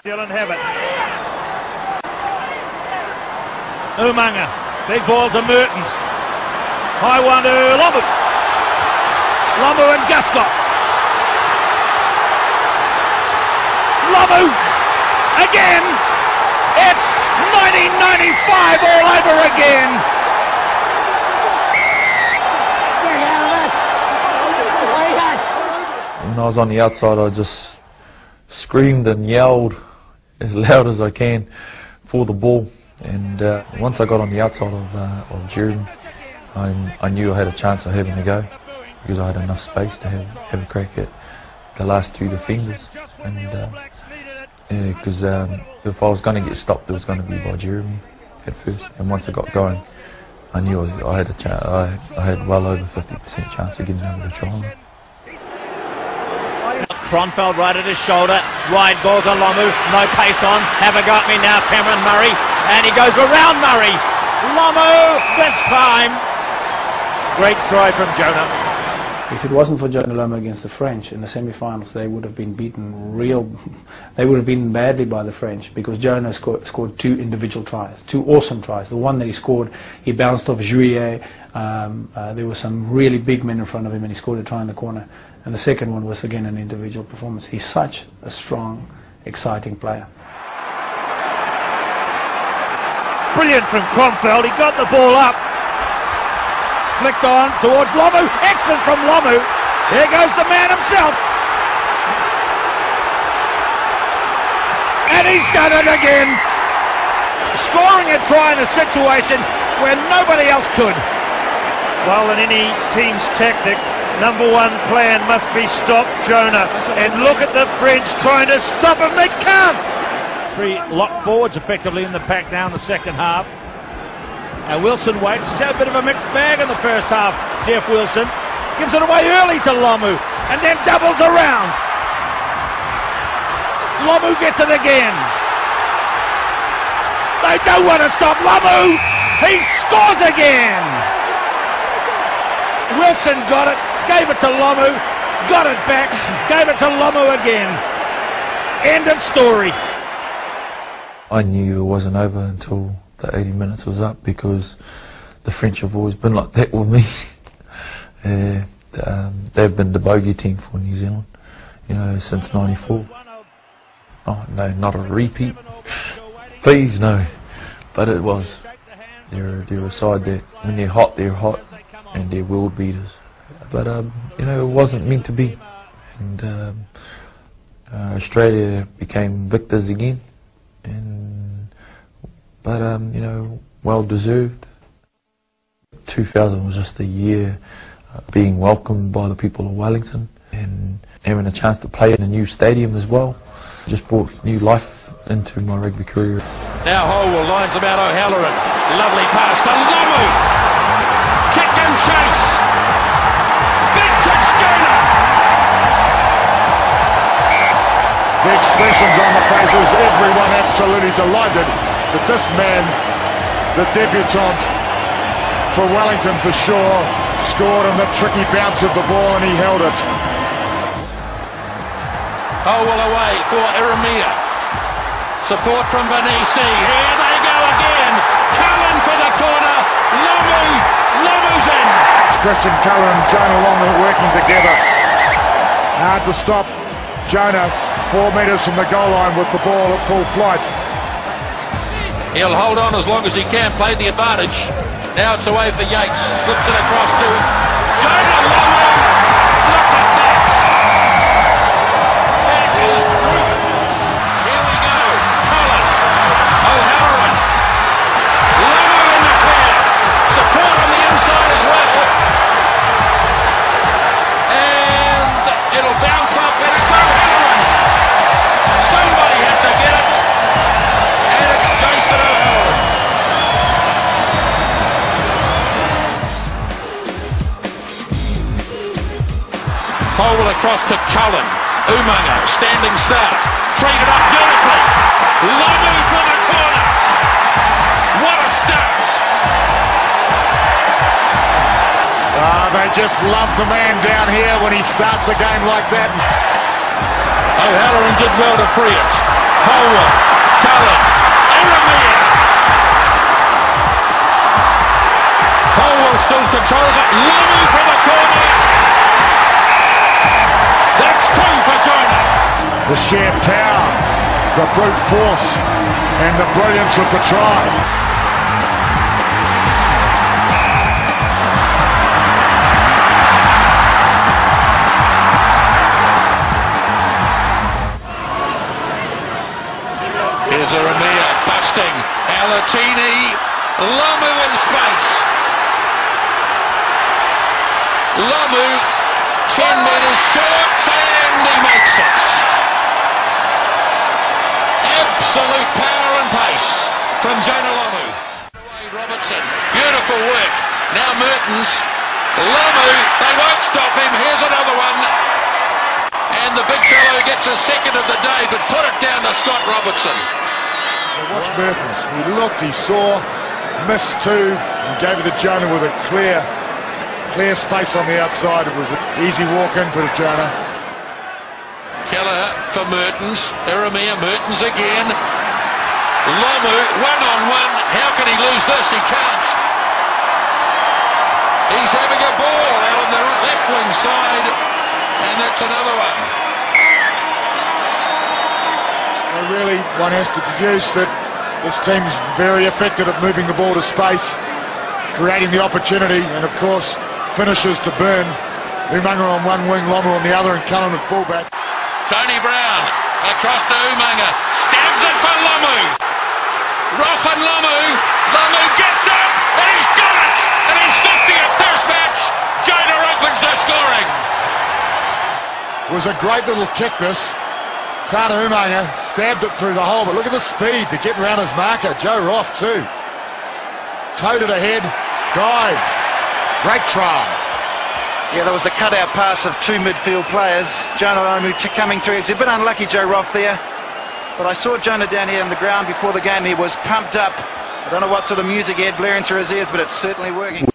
Dylan have it. Umanga. Big ball to Mertens. High one to Lomu. Lomu and Guscott. Lomu again. It's 1995 all over again. When I was on the outside, I just screamed and yelled as loud as I can for the ball. And once I got on the outside of Jeremy, I knew I had a chance of having a go because I had enough space to have a crack at the last two defenders. And because if I was going to get stopped, it was going to be by Jeremy at first. And once I got going, I knew I had a chance. I had well over 50% chance of getting over the try line. Kronfeld right at his shoulder, wide ball to Lomu, no pace on, have a go at me now, Cameron Murray, and he goes around Murray. Lomu this time. Great try from Jonah. If it wasn't for Jonah Lomu against the French in the semi-finals, they would have been they would have been badly by the French, because Jonah scored two individual tries, two awesome tries. The one that he scored, he bounced off Juillet. There were some really big men in front of him and he scored a try in the corner. And the second one was again an individual performance. He's such a strong, exciting player. Brilliant from Kronfeld, he got the ball up. Flicked on towards Lomu, excellent from Lomu. Here goes the man himself. And he's done it again. Scoring a try in a situation where nobody else could. Well, in any team's tactic, number one plan must be stop Jonah. And look at the French trying to stop him. They can't. Three lock forwards effectively in the pack now in the second half. And Wilson waits. He's had a bit of a mixed bag in the first half. Jeff Wilson gives it away early to Lomu and then doubles around. Lomu gets it again. They don't want to stop Lomu. He scores again. Wilson got it, gave it to Lomu, got it back, gave it to Lomu again. End of story. I knew it wasn't over until the 80 minutes was up, because the French have always been like that with me. They've been the bogey team for New Zealand, you know, since '94. Oh no, not a repeat. Please no. But it was. They're a side that when they're hot, and they're world beaters. But you know, it wasn't meant to be. And Australia became victors again. But you know, well deserved. 2000 was just a year being welcomed by the people of Wellington and having a chance to play in a new stadium as well. Just brought new life into my rugby career. Now Holwell lines him out O'Halloran. Lovely pass to Lomu. Kick and chase. Vintage Jonah. The expressions on the faces, everyone absolutely delighted that this man, the debutant for Wellington for sure, scored on the tricky bounce of the ball and he held it. Holwell away for Iramia. Support from Benisi. Here they go again. Cullen for the corner. Lomu's in. It's Christian Cullen and Jonah Lomu working together. Hard to stop Jonah 4 metres from the goal line with the ball at full flight. He'll hold on as long as he can, play the advantage. Now it's away for Yates. Slips it across to Jonah Lomu. Look at that. That is ruthless. Here we go. Cullen. O'Halloran. Lomu in the clear. Support on the inside as well. And it'll bounce up and it's O'Halloran. Somebody had to get it. And it's Jason O'Halloran. Holwell across to Cullen. Umanga, standing start. Freed it up beautifully. Lomu for the corner. What a start. They just love the man down here when he starts a game like that. O'Halloran did well to free it. Colwell, Cullen, Eremia. Colwell still controls it. Lomu from the corner. That's 2 for Jonah. The sheer power, the brute force, and the brilliance of the try. Here's Eremia busting. Alatini, Lomu in space. Lomu, 10 metres short, and he makes it. Absolute power and pace from Jonah Lomu. Robertson, beautiful work. Now Mertens, Lomu, they won't stop him. Here's another one. And the big fellow gets a second of the day, but put it down to Scott Robertson. Watch Mertens. He looked, he saw, missed 2, and gave it to Jonah with a clear space on the outside. It was an easy walk in for Jonah. Keller for Mertens. Eremia, Mertens again. Lomu, one-on-one. How can he lose this? He can't. He's having a ball out on the left wing side, and that's another one. Really, one has to deduce that this team's very effective at moving the ball to space, creating the opportunity, and of course finishes to burn. Umaga on one wing, Lomu on the other, and Cullen at fullback. Tony Brown across to Umaga, stabs it for Lomu. Rough on Lomu. Lomu gets up, and he's done it. And he's 50th Test match. Jonah opens the scoring. It was a great little kick, this. Tana Umaga stabbed it through the hole, but look at the speed to get around his marker. Joe Roth too. Towed it ahead, dived. Great try. Yeah, that was the cutout pass of 2 midfield players. Jonah Lomu coming through. It's a bit unlucky, Joe Roth there. But I saw Jonah down here on the ground before the game. He was pumped up. I don't know what sort of music he had blaring through his ears, but it's certainly working.